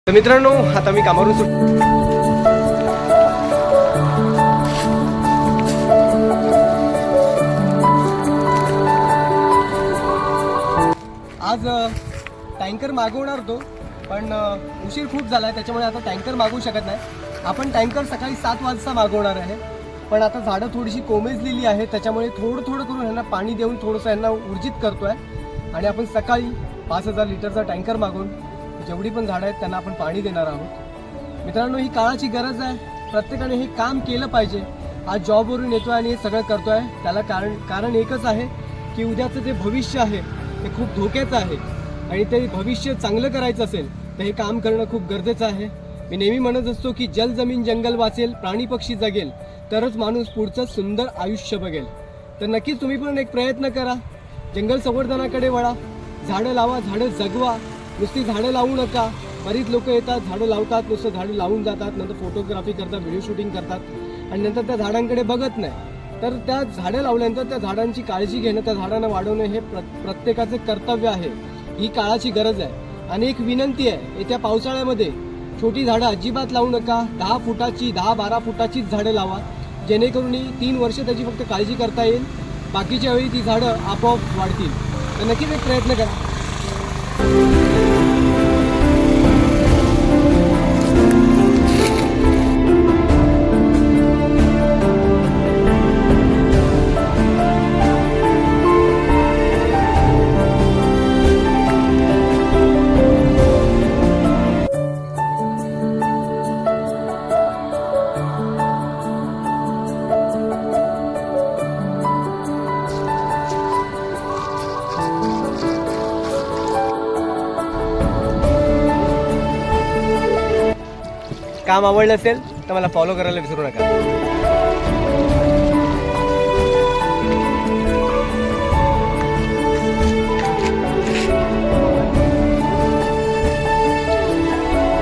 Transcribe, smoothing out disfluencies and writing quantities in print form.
तर मित्रांनो, आता मी कामावरून आज टँकर मागवणार होतो, पण उशीर खूप झाला आहे, त्याच्यामुळे आता टँकर मागवू शकत नाही. आपण टँकर सकाळी 7 वाजता मागवणार आहे, पण आता झाडं थोडीशी कोमेजलेली आहे, त्याच्यामुळे थोडं थोडं करून ह्यांना पाणी देऊन थोडंसं ह्यांना ऊर्जित करतो आहे. आणि आपण सकाळी 5000 लिटरचा टँकर मागवून जेवढी पण झाडं आहेत त्यांना आपण पाणी देणार आहोत. मित्रांनो, ही काळाची गरज आहे. प्रत्येकाने हे काम केलं पाहिजे. आज जॉबवरून येतोय आणि हे सगळं करतोय, त्याला कारण एकच आहे की उद्याचं जे भविष्य आहे ते खूप धोक्याचं आहे, आणि ते भविष्य चांगलं करायचं असेल तर हे काम करणं खूप गरजेचं आहे. मी नेहमी म्हणत असतो की जल जमीन जंगल वाचेल, प्राणी पक्षी जगेल, तरच माणूस पुढचं सुंदर आयुष्य बघेल. तर नक्कीच तुम्ही पण एक प्रयत्न करा, जंगल संवर्धनाकडे वळा, झाडं लावा, झाडं जगवा. नुसती झाडं लावू नका. बरीच लोक येतात, झाडं लावतात, नुसतं झाडं लावून जातात, नंतर फोटोग्राफी करतात, व्हिडिओ शूटिंग करतात आणि नंतर त्या झाडांकडे बघत नाही. तर त्या झाडं लावल्यानंतर त्या झाडांची काळजी घेणं, त्या झाडांना वाढवणं हे प्रत्येकाचे कर्तव्य आहे. ही काळाची गरज आहे. आणि एक विनंती आहे, येत्या पावसाळ्यामध्ये छोटी झाडं अजिबात लावू नका. 10 फुटाची 10-12 फुटाचीच झाडं लावा, जेणेकरून 3 वर्ष त्याची फक्त काळजी करता येईल. बाकीच्या वेळी ती झाडं आपोआप वाढतील. तर नक्कीच एक प्रयत्न करा. काम आवडलं असेल तर मला फॉलो करायला विसरू नका.